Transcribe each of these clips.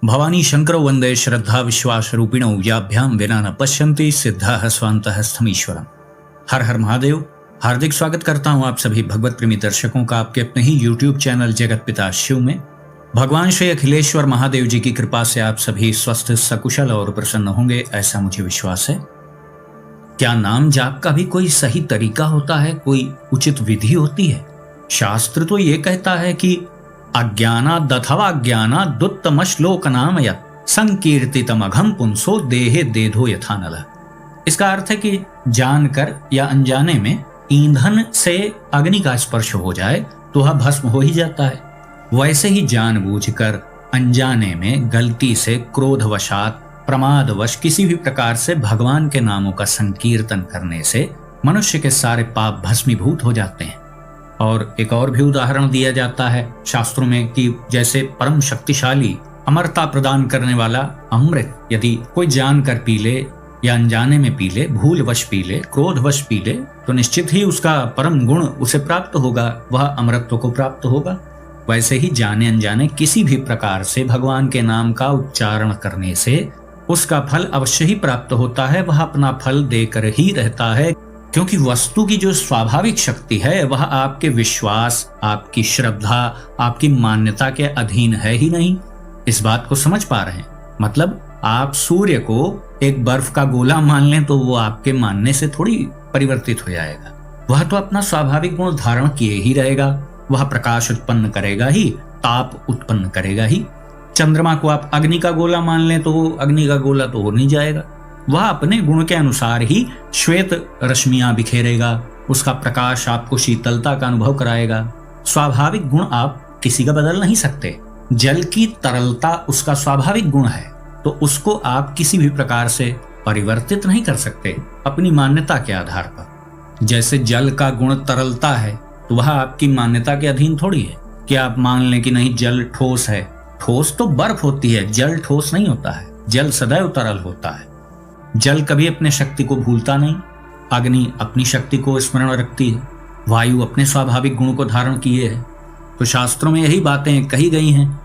भवानी शंकरौ वंदे श्रद्धा विश्वास रूपिणौ याभ्याम विना न पश्यन्ति सिद्धाः स्वान्तः स्थमीश्वरम्। हर हर महादेव। हार्दिक स्वागत करता हूं आप सभी भगवत प्रेमी दर्शकों का आपके अपने ही YouTube चैनल जगत पिता शिव में। भगवान श्री अखिलेश्वर महादेव जी की कृपा से आप सभी स्वस्थ सकुशल और प्रसन्न होंगे, ऐसा मुझे विश्वास है। क्या नाम जाप का भी कोई सही तरीका होता है, कोई उचित विधि होती है? शास्त्र तो ये कहता है कि अज्ञानादथवा ज्ञानादुत्तमश्लोकनामयत् संकीर्तितमघम पुंसो देहे देधो यथा नलः। इसका अर्थ है कि जानकर या अनजाने में ईंधन से अग्नि का स्पर्श हो जाए तो वह भस्म हो ही जाता है। वैसे ही जानबूझकर अनजाने में गलती से क्रोधवशात प्रमादवश किसी भी प्रकार से भगवान के नामों का संकीर्तन करने से मनुष्य के सारे पाप भस्मीभूत हो जाते हैं। और एक और भी उदाहरण दिया जाता है शास्त्रों में कि जैसे परम शक्तिशाली अमरता प्रदान करने वाला अमृत यदि कोई जानकर पी ले या अनजाने में पी ले, भूलवश पी ले, क्रोधवश पी ले, तो निश्चित ही उसका परम गुण उसे प्राप्त होगा, वह अमरत्व को प्राप्त होगा। वैसे ही जाने अनजाने किसी भी प्रकार से भगवान के नाम का उच्चारण करने से उसका फल अवश्य ही प्राप्त होता है। वह अपना फल देकर ही रहता है, क्योंकि वस्तु की जो स्वाभाविक शक्ति है वह आपके विश्वास, आपकी श्रद्धा, आपकी मान्यता के अधीन है ही नहीं। इस बात को समझ पा रहे हैं? मतलब आप सूर्य को एक बर्फ का गोला मान लें तो वो आपके मानने से थोड़ी परिवर्तित हो जाएगा। वह तो अपना स्वाभाविक गुण धारण किए ही रहेगा। वह प्रकाश उत्पन्न करेगा ही, ताप उत्पन्न करेगा ही। चंद्रमा को आप अग्नि का गोला मान लें तो वो अग्नि का गोला तो हो नहीं जाएगा। वह अपने गुण के अनुसार ही श्वेत रश्मियां बिखेरेगा, उसका प्रकाश आपको शीतलता का अनुभव कराएगा। स्वाभाविक गुण आप किसी का बदल नहीं सकते। जल की तरलता उसका स्वाभाविक गुण है, तो उसको आप किसी भी प्रकार से परिवर्तित नहीं कर सकते अपनी मान्यता के आधार पर। जैसे जल का गुण तरलता है तो वह आपकी मान्यता के अधीन थोड़ी है कि आप मान लें कि नहीं जल ठोस है। ठोस तो बर्फ होती है, जल ठोस नहीं होता है। जल सदैव तरल होता है। जल कभी अपने शक्ति को भूलता नहीं। अग्नि अपनी शक्ति को स्मरण रखती है। वायु अपने स्वाभाविक गुण को धारण किए है। तो शास्त्रों में यही बातें कही गई हैं।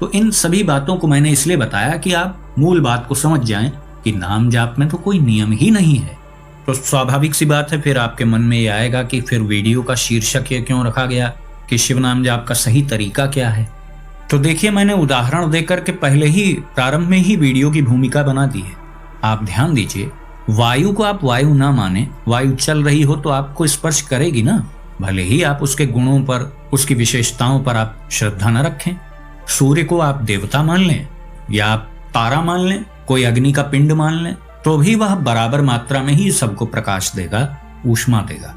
तो इन सभी बातों को मैंने इसलिए बताया कि आप मूल बात को समझ जाएं कि नाम जाप में तो कोई नियम ही नहीं है। तो स्वाभाविक सी बात है, फिर आपके मन में ये आएगा कि फिर वीडियो का शीर्षक ये क्यों रखा गया कि शिव नाम जाप का सही तरीका क्या है। तो देखिए, मैंने उदाहरण देकर के पहले ही प्रारंभ में ही वीडियो की भूमिका बना दी है। आप ध्यान दीजिए, वायु को आप वायु ना माने, वायु चल रही हो तो आपको स्पर्श करेगी ना, भले ही आप उसके गुणों पर, उसकी विशेषताओं पर आप श्रद्धा न रखें। सूर्य को आप देवता मान लें या आप तारा मान लें, कोई अग्नि का पिंड मान लें, तो भी वह बराबर मात्रा में ही सबको प्रकाश देगा, ऊष्मा देगा।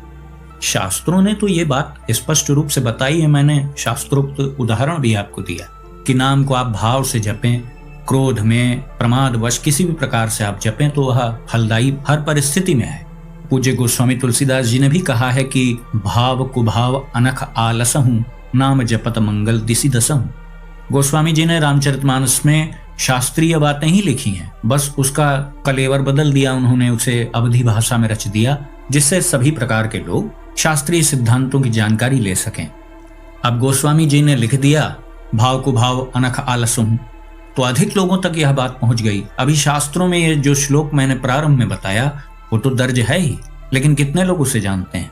शास्त्रों ने तो ये बात स्पष्ट रूप से बताई है। मैंने शास्त्रोक्त उदाहरण भी आपको दिया कि नाम को आप भाव से जपें, क्रोध में, प्रमादवश किसी भी प्रकार से आप जपें तो वह फलदायी हर परिस्थिति में है। पूज्य गोस्वामी तुलसीदास जी ने भी कहा है कि भाव कुभाव अनख आलसहूं, नाम जपत मंगल दिसि दसहूं। गोस्वामी जी ने रामचरितमानस में शास्त्रीय बातें ही लिखी हैं, बस उसका कलेवर बदल दिया उन्होंने, उसे अवधी भाषा में रच दिया, जिससे सभी प्रकार के लोग शास्त्रीय सिद्धांतों की जानकारी ले सकें। अब गोस्वामी जी ने लिख दिया भाव कुभाव अनख आलसहूं, तो अधिक लोगों तक यह बात पहुंच गई। अभी शास्त्रों में ये जो श्लोक मैंने प्रारंभ में बताया वो तो दर्ज है ही, लेकिन कितने लोग उसे जानते हैं।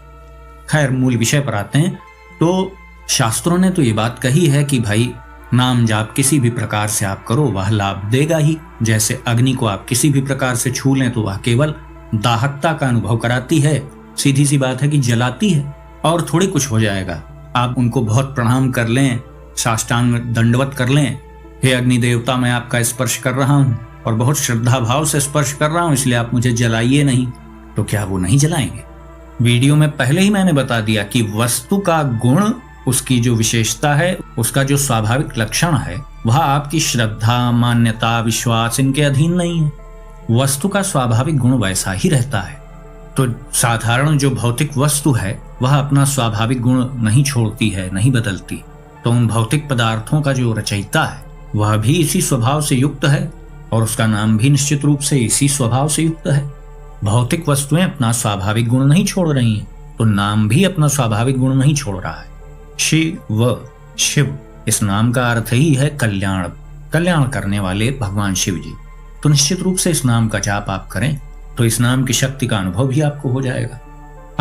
खैर, मूल विषय पर आते हैं। तो शास्त्रों ने तो ये बात कही है कि भाई नाम जाप किसी भी प्रकार से आप करो वह लाभ देगा ही। जैसे अग्नि को आप किसी भी प्रकार से छू लें तो वह केवल दाहकता का अनुभव कराती है, सीधी सी बात है कि जलाती है, और थोड़ी कुछ हो जाएगा। आप उनको बहुत प्रणाम कर लें, साष्टांग दंडवत कर लें, हे अग्नि देवता मैं आपका स्पर्श कर रहा हूँ और बहुत श्रद्धा भाव से स्पर्श कर रहा हूँ, इसलिए आप मुझे जलाइए नहीं, तो क्या वो नहीं जलाएंगे? वीडियो में पहले ही मैंने बता दिया कि वस्तु का गुण, उसकी जो विशेषता है, उसका जो स्वाभाविक लक्षण है, वह आपकी श्रद्धा, मान्यता, विश्वास इनके अधीन नहीं है। वस्तु का स्वाभाविक गुण वैसा ही रहता है। तो साधारण जो भौतिक वस्तु है वह अपना स्वाभाविक गुण नहीं छोड़ती है, नहीं बदलती। तो उन भौतिक पदार्थों का जो रचयिता है वह भी इसी स्वभाव से युक्त है और उसका नाम भी निश्चित रूप से इसी स्वभाव से युक्त है। भौतिक वस्तुएं अपना स्वाभाविक गुण नहीं छोड़ रही हैं, तो नाम भी अपना स्वाभाविक गुण नहीं छोड़ रहा है। शिव, इस नाम का अर्थ ही है कल्याण। कल्याण करने वाले भगवान शिव जी। तो निश्चित रूप से इस नाम का जाप आप करें तो इस नाम की शक्ति का अनुभव भी आपको हो जाएगा।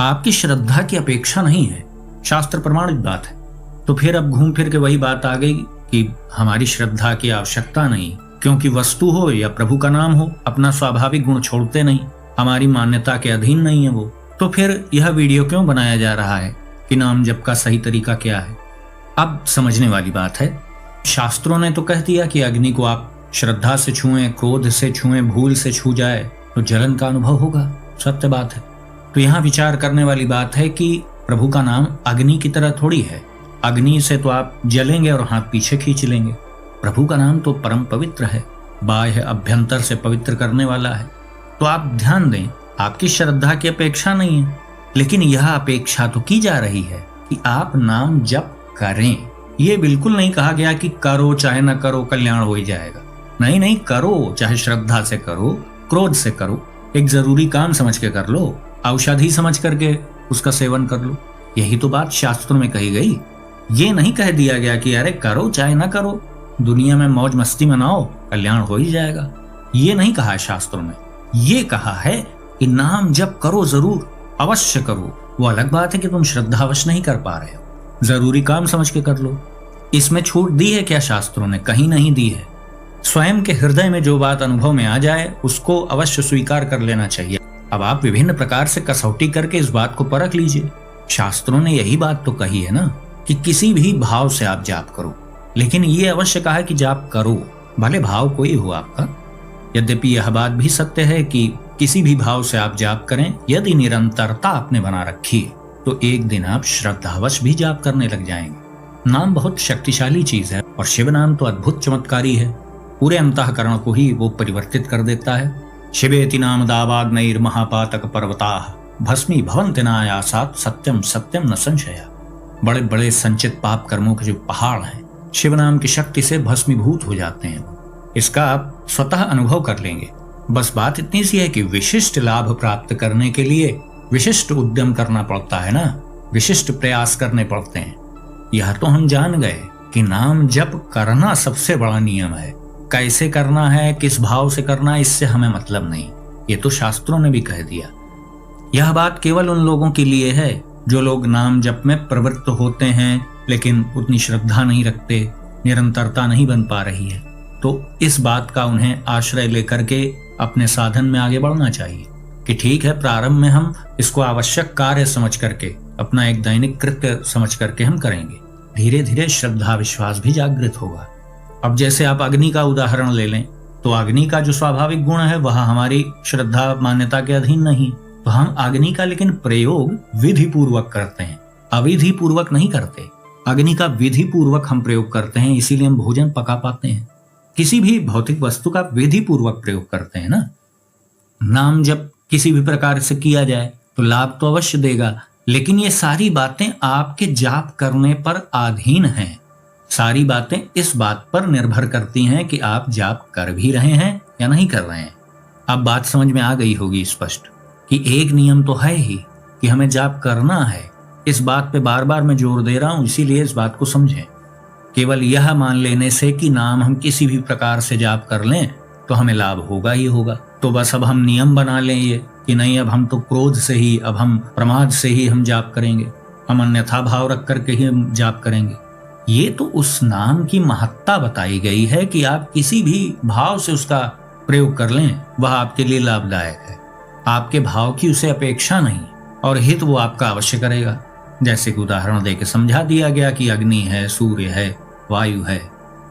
आपकी श्रद्धा की अपेक्षा नहीं है, शास्त्र प्रमाणित बात है। तो फिर अब घूम फिर के वही बात आ गई कि हमारी श्रद्धा की आवश्यकता नहीं, क्योंकि वस्तु हो या प्रभु का नाम हो, अपना स्वाभाविक गुण छोड़ते नहीं, हमारी मान्यता के अधीन नहीं है वो। तो फिर यह वीडियो क्यों बनाया जा रहा है कि नाम जप का सही तरीका क्या है? अब समझने वाली बात है, शास्त्रों ने तो कह दिया कि अग्नि को आप श्रद्धा से छुएं, क्रोध से छुएं, भूल से छू जाए तो जलन का अनुभव होगा, सत्य बात है। तो यहाँ विचार करने वाली बात है कि प्रभु का नाम अग्नि की तरह थोड़ी है। अग्नि से तो आप जलेंगे और हाथ पीछे खींच लेंगे। प्रभु का नाम तो परम पवित्र है, बाह्य अभ्यंतर से पवित्र करने वाला है। तो आप ध्यान दें, आपकी श्रद्धा की अपेक्षा नहीं है, लेकिन यह अपेक्षा तो की जा रही है कि आप नाम जप करें। ये बिल्कुल नहीं कहा गया कि करो चाहे न करो कल्याण हो ही जाएगा। नहीं नहीं, करो, चाहे श्रद्धा से करो, क्रोध से करो, एक जरूरी काम समझ के कर लो, औषधि समझ करके उसका सेवन कर लो। यही तो बात शास्त्रों में कही गई। ये नहीं कह दिया गया कि अरे करो चाहे ना करो, दुनिया में मौज मस्ती मनाओ, कल्याण हो ही जाएगा। ये नहीं कहा है शास्त्रों में। ये कहा है कि नाम जप करो, जरूर अवश्य करो। वो अलग बात है कि तुम श्रद्धावश नहीं कर पा रहे हो, जरूरी काम समझ के कर लो। इसमें छूट दी है क्या शास्त्रों ने? कहीं नहीं दी है। स्वयं के हृदय में जो बात अनुभव में आ जाए उसको अवश्य स्वीकार कर लेना चाहिए। अब आप विभिन्न प्रकार से कसौटी करके इस बात को परख लीजिए। शास्त्रों ने यही बात तो कही है ना कि किसी भी भाव से आप जाप करो, लेकिन ये अवश्य कहा है कि जाप करो, भले भाव कोई हो आपका। यद्यपि यह बात भी सत्य है कि किसी भी भाव से आप जाप करें, यदि निरंतरता आपने बना रखी है तो एक दिन आप श्रद्धावश भी जाप करने लग जाएंगे। नाम बहुत शक्तिशाली चीज है और शिव नाम तो अद्भुत चमत्कारी है। पूरे अंतःकरण को ही वो परिवर्तित कर देता है। शिवेति नाम दावाग्नैर महापातक पर्वताः भस्मी भवन्ति नायासात् सत्यम सत्यम न संशया। बड़े बड़े संचित पाप कर्मों के जो पहाड़ हैं, शिव नाम की शक्ति से भस्मीभूत हो जाते हैं। इसका आप स्वतः अनुभव कर लेंगे। बस बात इतनी सी है कि विशिष्ट लाभ प्राप्त करने के लिए विशिष्ट उद्यम करना पड़ता है ना, विशिष्ट प्रयास करने पड़ते हैं। यह तो हम जान गए कि नाम जप करना सबसे बड़ा नियम है। कैसे करना है, किस भाव से करना है, इससे हमें मतलब नहीं। ये तो शास्त्रों ने भी कह दिया। यह बात केवल उन लोगों के लिए है जो लोग नाम जप में प्रवृत्त होते हैं लेकिन उतनी श्रद्धा नहीं रखते, निरंतरता नहीं बन पा रही है। तो इस बात का उन्हें आश्रय लेकर के अपने साधन में आगे बढ़ना चाहिए कि ठीक है, प्रारंभ में हम इसको आवश्यक कार्य समझ करके, अपना एक दैनिक कृत्य समझ करके हम करेंगे। धीरे धीरे श्रद्धा विश्वास भी जागृत होगा। अब जैसे आप अग्नि का उदाहरण ले लें तो अग्नि का जो स्वाभाविक गुण है वह हमारी श्रद्धा मान्यता के अधीन नहीं। तो हम अग्नि का लेकिन प्रयोग विधि पूर्वक करते हैं, अविधि पूर्वक नहीं करते। अग्नि का विधि पूर्वक हम प्रयोग करते हैं, इसीलिए हम भोजन पका पाते हैं। किसी भी भौतिक वस्तु का विधि पूर्वक प्रयोग करते हैं ना। नाम जब किसी भी प्रकार से किया जाए तो लाभ तो अवश्य देगा, लेकिन ये सारी बातें आपके जाप करने पर अधीन हैं। सारी बातें इस बात पर निर्भर करती हैं कि आप जाप कर भी रहे हैं या नहीं कर रहे हैं। अब बात समझ में आ गई होगी स्पष्ट कि एक नियम तो है ही कि हमें जाप करना है। इस बात पे बार बार मैं जोर दे रहा हूं, इसीलिए इस बात को समझें। केवल यह मान लेने से कि नाम हम किसी भी प्रकार से जाप कर लें तो हमें लाभ होगा ही होगा, तो बस अब हम नियम बना लें ये कि नहीं, अब हम तो क्रोध से ही, अब हम प्रमाद से ही हम जाप करेंगे, हम अन्यथा भाव रख करके ही हम जाप करेंगे। ये तो उस नाम की महत्ता बताई गई है कि आप किसी भी भाव से उसका प्रयोग कर लें, वह आपके लिए लाभदायक है। आपके भाव की उसे अपेक्षा नहीं और हित वो आपका अवश्य करेगा। जैसे कि उदाहरण देके समझा दिया गया कि अग्नि है, सूर्य है, वायु है।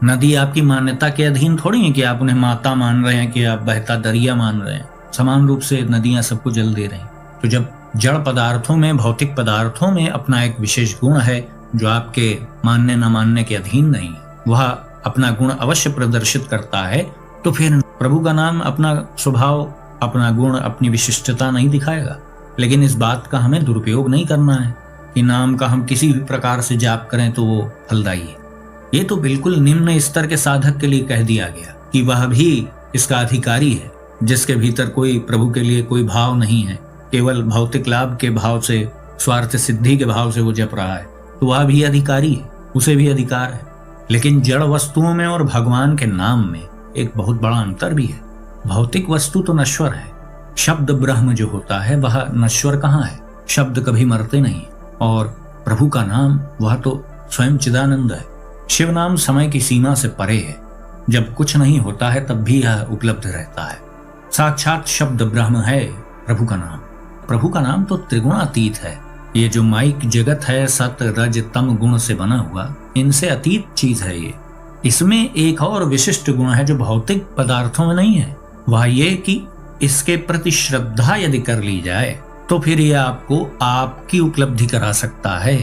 नदी आपकी मान्यता के अधीन थोड़ी है कि आप उन्हें माता मान रहे हैं, कि आप बहता दरिया मान रहे हैं। समान रूप से नदियां सबको जल दे रही। तो जब जड़ पदार्थों में, भौतिक पदार्थों में अपना एक विशेष गुण है जो आपके मानने न मानने के अधीन नहीं, वह अपना गुण अवश्य प्रदर्शित करता है, तो फिर प्रभु का नाम अपना स्वभाव, अपना गुण, अपनी विशिष्टता नहीं दिखाएगा। लेकिन इस बात का हमें दुरुपयोग नहीं करना है कि नाम का हम किसी भी प्रकार से जाप करें तो वो फलदायी है। ये तो बिल्कुल निम्न स्तर के साधक के लिए कह दिया गया कि वह भी इसका अधिकारी है, जिसके भीतर कोई प्रभु के लिए कोई भाव नहीं है, केवल भौतिक लाभ के भाव से, स्वार्थ सिद्धि के भाव से वो जप रहा है, तो वह भी अधिकारी है, उसे भी अधिकार है। लेकिन जड़ वस्तुओं में और भगवान के नाम में एक बहुत बड़ा अंतर भी है। भौतिक वस्तु तो नश्वर है, शब्द ब्रह्म जो होता है वह नश्वर कहाँ है। शब्द कभी मरते नहीं, और प्रभु का नाम वह तो स्वयं चिदानंद है। शिव नाम समय की सीमा से परे है, जब कुछ नहीं होता है तब भी यह उपलब्ध रहता है। साक्षात शब्द ब्रह्म है प्रभु का नाम। प्रभु का नाम तो त्रिगुणातीत है। ये जो माइक जगत है सत रज तम गुण से बना हुआ, इनसे अतीत चीज है ये। इसमें एक और विशिष्ट गुण है जो भौतिक पदार्थों में नहीं है, वह ये कि इसके प्रति श्रद्धा यदि कर ली जाए तो फिर यह आपको आपकी उपलब्धि करा सकता है।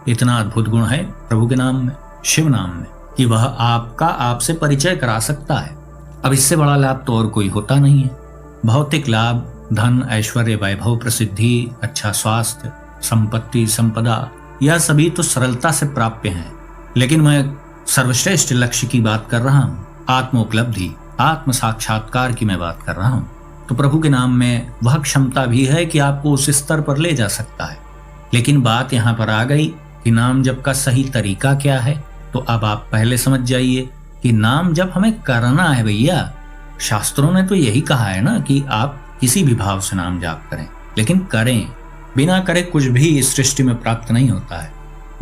इतना अद्भुत गुण है प्रभु के नाम में, शिव नाम में, कि वह आपका आपसे परिचय करा सकता है। अब इससे बड़ा लाभ तो और कोई होता नहीं है। भौतिक लाभ, धन, ऐश्वर्य, वैभव, प्रसिद्धि, अच्छा स्वास्थ्य, संपत्ति, संपदा, यह सभी तो सरलता से प्राप्य हैं। लेकिन मैं सर्वश्रेष्ठ लक्ष्य की बात कर रहा हूँ, आत्म उपलब्धि, आत्म साक्षात्कार की मैं बात कर रहा हूँ। तो प्रभु के नाम में वह क्षमता भी है कि आपको उस स्तर पर ले जा सकता है। लेकिन बात यहाँ पर आ गई कि नाम जप का सही तरीका क्या है। तो अब आप पहले समझ जाइए कि नाम जप हमें करना है भैया। शास्त्रों ने तो यही कहा है ना कि आप किसी भी भाव से नाम जाप करें, लेकिन करें। बिना करे कुछ भी इस सृष्टि में प्राप्त नहीं होता है।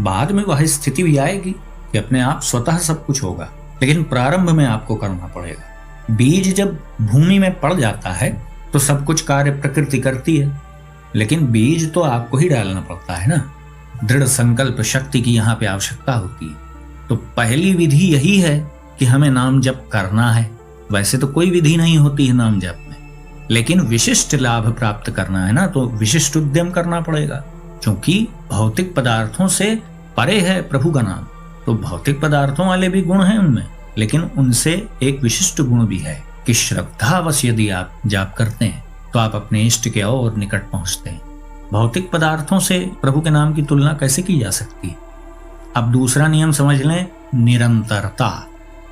बाद में वह स्थिति भी आएगी कि अपने आप स्वतः सब कुछ होगा, लेकिन प्रारंभ में आपको करना पड़ेगा। बीज जब भूमि में पड़ जाता है तो सब कुछ कार्य प्रकृति करती है, लेकिन बीज तो आपको ही डालना पड़ता है ना। दृढ़ संकल्प शक्ति की यहाँ पे आवश्यकता होती है। तो पहली विधि यही है कि हमें नाम जप करना है। वैसे तो कोई विधि नहीं होती है नाम जप में, लेकिन विशिष्ट लाभ प्राप्त करना है ना, तो विशिष्ट उद्यम करना पड़ेगा। क्योंकि भौतिक पदार्थों से परे है प्रभु का नाम, तो भौतिक पदार्थों वाले भी गुण हैं उनमें, लेकिन उनसे एक विशिष्ट गुण भी है कि श्रद्धावश यदि आप जाप करते हैं तो आप अपने इष्ट के और निकट पहुंचते हैं। भौतिक पदार्थों से प्रभु के नाम की तुलना कैसे की जा सकती है। अब दूसरा नियम समझ लें, निरंतरता।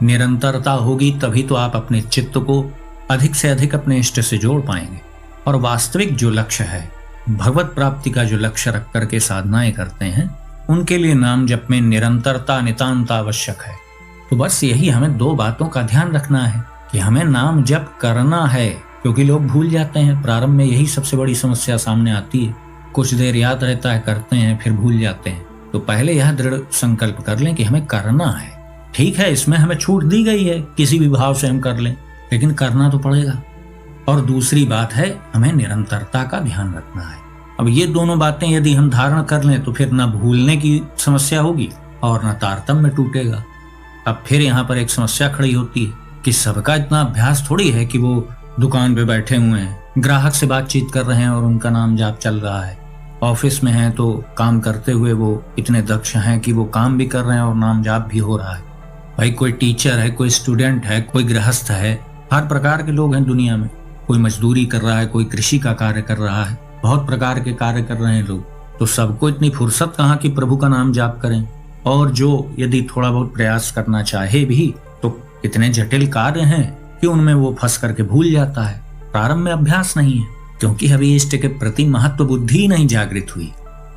निरंतरता होगी तभी तो आप अपने चित्त को अधिक से अधिक अपने इष्ट से जोड़ पाएंगे। और वास्तविक जो लक्ष्य है, भगवत प्राप्ति का जो लक्ष्य रख करके साधनाएं करते हैं, उनके लिए नाम जप में निरंतरता नितांत आवश्यक है। तो बस यही हमें दो बातों का ध्यान रखना है कि हमें नाम जप करना है, क्योंकि लोग भूल जाते हैं। प्रारंभ में यही सबसे बड़ी समस्या सामने आती है। कुछ देर याद रहता है, करते हैं, फिर भूल जाते हैं। तो पहले यह दृढ़ संकल्प कर लें कि हमें करना है। ठीक है, इसमें हमें छूट दी गई है, किसी भी भाव से हम कर लें, लेकिन करना तो पड़ेगा। और दूसरी बात है, हमें निरंतरता का ध्यान रखना है। अब ये दोनों बातें यदि हम धारण कर लें तो फिर ना भूलने की समस्या होगी और ना तारतम्य टूटेगा। अब फिर यहाँ पर एक समस्या खड़ी होती है कि सबका इतना अभ्यास थोड़ी है कि वो दुकान पे बैठे हुए हैं, ग्राहक से बातचीत कर रहे हैं और उनका नाम जाप चल रहा है। ऑफिस में हैं तो काम करते हुए वो इतने दक्ष हैं कि वो काम भी कर रहे हैं और नाम जाप भी हो रहा है। भाई कोई टीचर है, कोई स्टूडेंट है, कोई गृहस्थ है, हर प्रकार के लोग हैं दुनिया में। कोई मजदूरी कर रहा है, कोई कृषि का कार्य कर रहा है, बहुत प्रकार के कार्य कर रहे हैं लोग। तो सबको इतनी फुर्सत कहाँ कि प्रभु का नाम जाप करें। और जो यदि थोड़ा बहुत प्रयास करना चाहे भी तो इतने जटिल कार्य हैं कि उनमें वो फंस करके भूल जाता है। प्रारंभ में अभ्यास नहीं है, क्योंकि अभी इष्ट के प्रति महत्व बुद्धि नहीं जागृत हुई।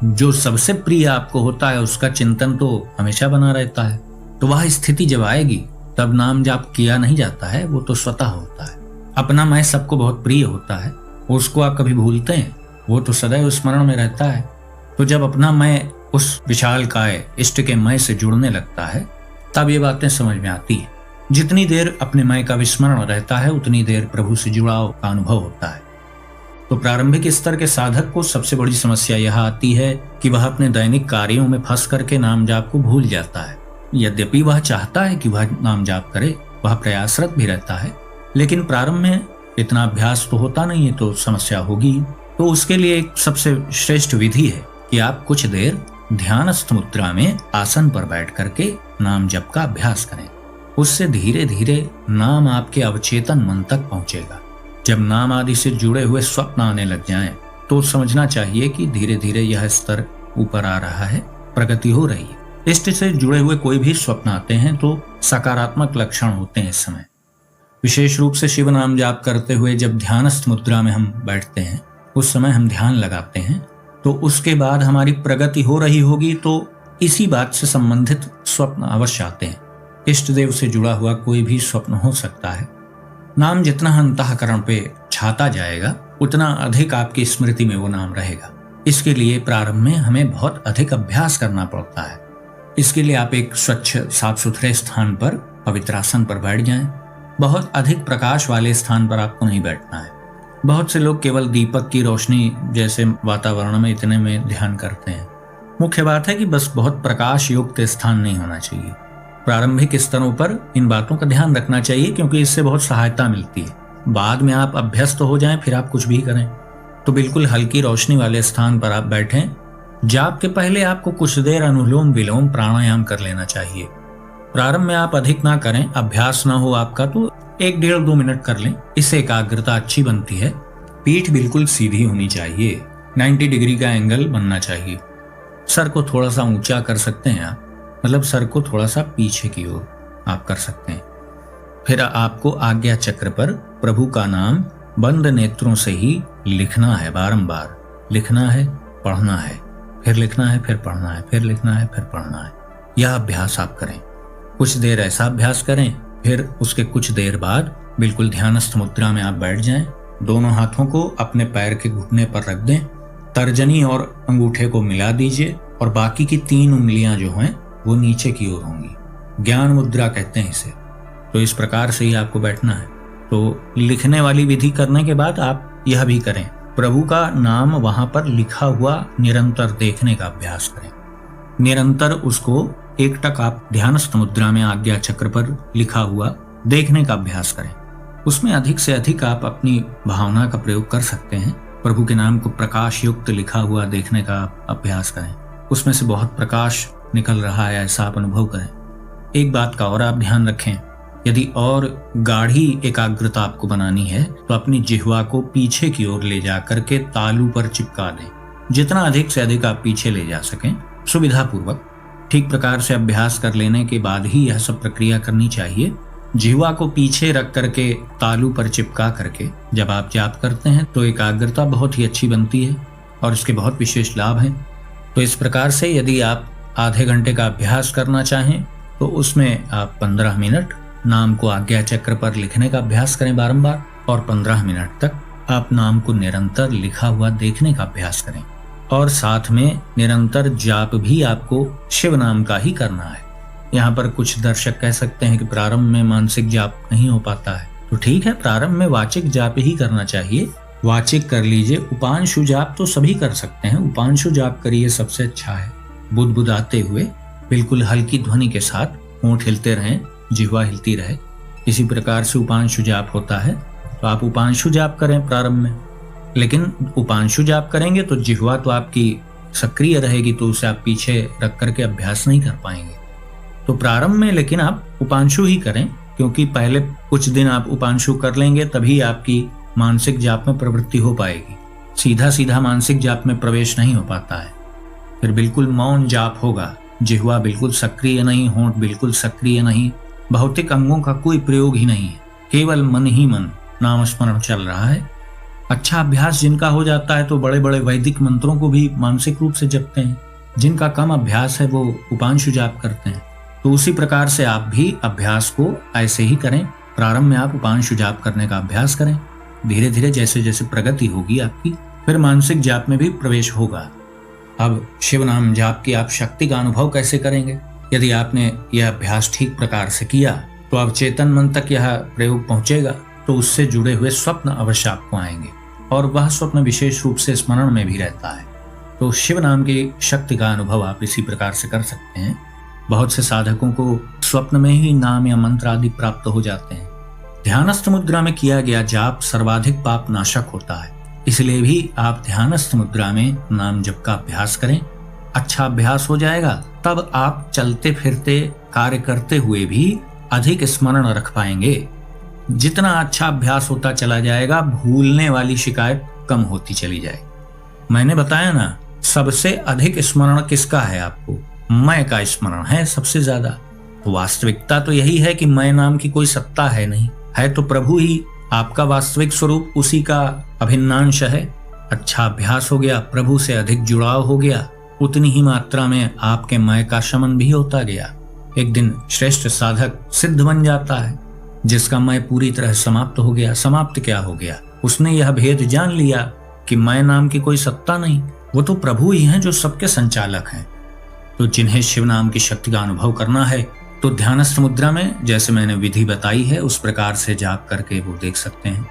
जो सबसे प्रिय आपको होता है उसका चिंतन तो हमेशा बना रहता है। तो वह स्थिति जब आएगी तब नाम जाप किया नहीं जाता है, वो तो स्वतः होता है। अपना मैं सबको बहुत प्रिय होता है, उसको आप कभी भूलते हैं? वो तो सदैव स्मरण में रहता है। तो जब अपना मैं उस विशाल काय इष्ट के मैं से जुड़ने लगता है तब ये बातें समझ में आती है। जितनी देर अपने मैं का विस्मरण रहता है उतनी देर प्रभु से जुड़ाव का अनुभव होता है। तो प्रारंभिक स्तर के साधक को सबसे बड़ी समस्या यह आती है कि वह अपने दैनिक कार्यों में फंस करके नाम जाप को भूल जाता है। यद्यपि वह चाहता है कि वह नाम जाप करे, वह प्रयासरत भी रहता है, लेकिन प्रारंभ में इतना अभ्यास तो होता नहीं है, तो समस्या होगी। तो उसके लिए एक सबसे श्रेष्ठ विधि है कि आप कुछ देर ध्यानस्थ मुद्रा में आसन पर बैठ करके नाम जप का अभ्यास करें। उससे धीरे धीरे नाम आपके अवचेतन मन तक पहुंचेगा। जब नाम आदि से जुड़े हुए स्वप्न आने लग जाएं, तो समझना चाहिए कि धीरे धीरे यह स्तर ऊपर आ रहा है, प्रगति हो रही है। इष्ट से जुड़े हुए कोई भी स्वप्न आते हैं तो सकारात्मक लक्षण होते हैं। इस समय विशेष रूप से शिव नाम जाप करते हुए जब ध्यानस्थ मुद्रा में हम बैठते हैं, उस समय हम ध्यान लगाते हैं, तो उसके बाद हमारी प्रगति हो रही होगी तो इसी बात से संबंधित स्वप्न अवश्य आते हैं। इष्ट देव से जुड़ा हुआ कोई भी स्वप्न हो सकता है। नाम जितना अंतःकरण पे छाता जाएगा उतना अधिक आपकी स्मृति में वो नाम रहेगा। इसके लिए प्रारंभ में हमें बहुत अधिक अभ्यास करना पड़ता है। इसके लिए आप एक स्वच्छ साफ सुथरे स्थान पर पवित्र आसन पर बैठ जाएं। बहुत अधिक प्रकाश वाले स्थान पर आपको नहीं बैठना है। बहुत से लोग केवल दीपक की रोशनी जैसे वातावरण में इतने में ध्यान करते हैं। मुख्य बात है कि बस बहुत प्रकाश युक्त स्थान नहीं होना चाहिए। प्रारंभिक स्तरों पर इन बातों का ध्यान रखना चाहिए क्योंकि इससे बहुत सहायता मिलती है। बाद में आप अभ्यस्त हो जाएं फिर आप कुछ भी करें तो बिल्कुल हल्की रोशनी वाले स्थान पर आप बैठें। जाप के पहले आपको कुछ देर अनुलोम विलोम प्राणायाम कर लेना चाहिए। प्रारंभ में आप अधिक ना करें, अभ्यास ना हो आपका तो 1-1.5-2 मिनट कर लें। इससे एकाग्रता अच्छी बनती है। पीठ बिल्कुल सीधी होनी चाहिए। 90 डिग्री का एंगल बनना चाहिए। सर को थोड़ा सा ऊंचा कर सकते हैं आप, मतलब सर को थोड़ा सा पीछे की ओर आप कर सकते हैं। फिर आपको आज्ञा चक्र पर प्रभु का नाम बंद नेत्रों से ही लिखना है। बारंबार लिखना है, पढ़ना है, फिर लिखना है, फिर पढ़ना है, फिर लिखना है, फिर पढ़ना है। यह अभ्यास आप करें। कुछ देर ऐसा अभ्यास करें, फिर उसके कुछ देर बाद बिल्कुल ध्यानस्थ मुद्रा में आप बैठ जाएं। दोनों हाथों को अपने पैर के घुटने पर रख दें। तर्जनी और अंगूठे को मिला दीजिए और बाकी की 3 उंगलियां जो हैं वो नीचे की ओर होंगी। ज्ञान मुद्रा कहते हैं इसे। तो इस प्रकार से ही आपको बैठना है। तो लिखने वाली विधि करने के बाद आप यह भी करें, प्रभु का नाम वहां पर लिखा हुआ निरंतर देखने का अभ्यास करें। निरंतर उसको एकटक आप ध्यानस्थ मुद्रा में आज्ञा चक्र पर लिखा हुआ देखने का अभ्यास करें। उसमें अधिक से अधिक आप अपनी भावना का प्रयोग कर सकते हैं। प्रभु के नाम को प्रकाश युक्त लिखा हुआ देखने का अभ्यास करें। उसमें से बहुत प्रकाश निकल रहा है ऐसा आप अनुभव करें। एक बात का और आप ध्यान रखें, यदि और गाढ़ी एकाग्रता आपको बनानी है तो अपनी जिह्वा को पीछे की ओर ले जा करके तालू पर चिपका दें। जितना अधिक से अधिक आप पीछे ले जा सकें सुविधा पूर्वक। ठीक प्रकार से अभ्यास कर लेने के बाद ही यह सब प्रक्रिया करनी चाहिए। जिह्वा को पीछे रख करके तालू पर चिपका करके जब आप जाप करते हैं तो एकाग्रता बहुत ही अच्छी बनती है और इसके बहुत विशेष लाभ हैं। तो इस प्रकार से यदि आप आधे घंटे का अभ्यास करना चाहें तो उसमें आप 15 मिनट नाम को आज्ञा चक्र पर लिखने का अभ्यास करें बारंबार, और 15 मिनट तक आप नाम को निरंतर लिखा हुआ देखने का अभ्यास करें। और साथ में निरंतर जाप भी आपको शिव नाम का ही करना है। यहाँ पर कुछ दर्शक कह सकते हैं कि प्रारंभ में मानसिक जाप नहीं हो पाता है, तो ठीक है, प्रारंभ में वाचिक जाप ही करना चाहिए। वाचिक कर लीजिए। उपांशु जाप तो सभी कर सकते हैं, उपांशु जाप करिए, सबसे अच्छा है। बुदबुदाते हुए बिल्कुल हल्की ध्वनि के साथ होंठ हिलते रहें, जिह्वा हिलती रहे। इसी प्रकार से उपांशु जाप होता है। तो आप उपांशु जाप करें प्रारंभ में, लेकिन उपांशु जाप करेंगे तो जिह्वा तो आपकी सक्रिय रहेगी, तो उसे आप पीछे रख करके अभ्यास नहीं कर पाएंगे। तो प्रारंभ में लेकिन आप उपांशु ही करें, क्योंकि पहले कुछ दिन आप उपांशु कर लेंगे तभी आपकी मानसिक जाप में प्रवृत्ति हो पाएगी। सीधा सीधा मानसिक जाप में प्रवेश नहीं हो पाता है। फिर बिल्कुल मौन जाप होगा, जिह्वा बिल्कुल सक्रिय नहीं, होंठ बिल्कुल सक्रिय नहीं, भौतिक अंगों का कोई प्रयोग ही नहीं है, केवल मन ही मन नाम स्मरण चल रहा है। अच्छा अभ्यास जिनका हो जाता है तो बड़े बड़े वैदिक मंत्रों को भी मानसिक रूप से जपते हैं। जिनका कम अभ्यास है वो उपांशु जाप करते हैं। तो उसी प्रकार से आप भी अभ्यास को ऐसे ही करें। प्रारंभ में आप उपांशु जाप करने का अभ्यास करें। धीरे धीरे जैसे जैसे प्रगति होगी आपकी, फिर मानसिक जाप में भी प्रवेश होगा। अब शिव नाम जाप की आप शक्ति का अनुभव कैसे करेंगे? यदि आपने यह अभ्यास ठीक प्रकार से किया तो अब चेतन मन तक यह प्रयोग पहुंचेगा, तो उससे जुड़े हुए स्वप्न अवश्य आपको आएंगे और वह स्वप्न विशेष रूप से स्मरण में भी रहता है। तो शिव नाम की शक्ति का अनुभव आप इसी प्रकार से कर सकते हैं। बहुत से साधकों को स्वप्न में ही नाम या मंत्र आदि प्राप्त हो जाते हैं। ध्यानस्थ मुद्रा में किया गया जाप सर्वाधिक पाप नाशक होता है, इसलिए भी आप ध्यानस्थ मुद्रा में नाम जप का अभ्यास करें। अच्छा अभ्यास हो जाएगा तब आप चलते फिरते कार्य करते हुए भी अधिक स्मरण रख पाएंगे। जितना अच्छा अभ्यास होता चला जाएगा, भूलने वाली शिकायत कम होती चली जाएगी। मैंने बताया ना, सबसे अधिक स्मरण किसका है? आपको मैं का स्मरण है सबसे ज्यादा। तो वास्तविकता तो यही है कि मैं नाम की कोई सत्ता है नहीं, है तो प्रभु ही। आपका वास्तविक स्वरूप उसी का अभिन्नांश है। अच्छा अभ्यास हो गया, प्रभु से अधिक जुड़ाव हो गया, उतनी ही मात्रा में आपके मैं का शमन भी होता गया। एक दिन श्रेष्ठ साधक सिद्ध बन जाता है, जिसका मैं पूरी तरह समाप्त हो गया। समाप्त क्या हो गया? उसने यह भेद जान लिया कि मैं नाम की कोई सत्ता नहीं, वो तो प्रभु ही हैं जो सबके संचालक हैं। तो जिन्हें शिव नाम की शक्ति का अनुभव करना है तो ध्यानस्थ मुद्रा में, जैसे मैंने विधि बताई है, उस प्रकार से जाप करके वो देख सकते हैं।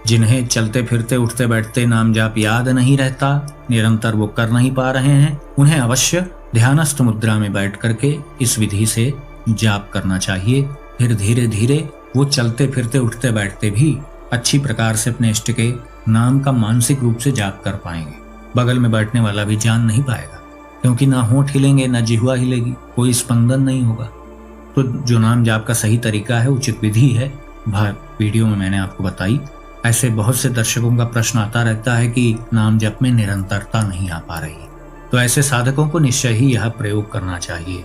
जिन्हें चलते फिरते उठते बैठते नाम जाप याद नहीं रहता, निरंतर वो कर नहीं पा रहे हैं, उन्हें अवश्य ध्यानस्थ मुद्रा में बैठ करके इस विधि से जाप करना चाहिए। फिर धीरे धीरे वो चलते फिरते उठते बैठते भी अच्छी प्रकार से अपने इष्ट के नाम का मानसिक रूप से जाप कर पाएंगे। बगल में बैठने वाला भी जान नहीं पाएगा, क्योंकि ना होंठ हिलेंगे ना जिह्वा हिलेगी, कोई स्पंदन नहीं होगा। तो जो नाम जाप का सही तरीका है, उचित विधि है, वह वीडियो में मैंने आपको बताई। ऐसे बहुत से दर्शकों का प्रश्न आता रहता है कि नाम जप में निरंतरता नहीं आ पा रही, तो ऐसे साधकों को निश्चय ही यह प्रयोग करना चाहिए।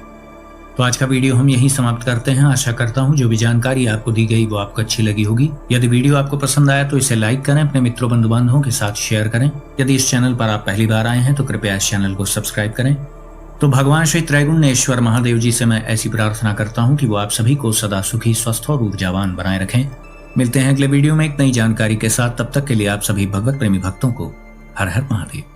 तो आज का वीडियो हम यहीं समाप्त करते हैं। आशा करता हूं जो भी जानकारी आपको दी गई वो आपको अच्छी लगी होगी। यदि वीडियो आपको पसंद आया तो इसे लाइक करें, अपने मित्रों बंधु बांधवों के साथ शेयर करें। यदि इस चैनल पर आप पहली बार आए हैं तो कृपया इस चैनल को सब्सक्राइब करें। तो भगवान श्री त्रैगुण्येश्वर महादेव जी से मैं ऐसी प्रार्थना करता हूँ कि वो आप सभी को सदा सुखी, स्वस्थ और ऊर्जावान बनाए रखें। मिलते हैं अगले वीडियो में एक नई जानकारी के साथ। तब तक के लिए आप सभी भगवत प्रेमी भक्तों को हर हर महादेव।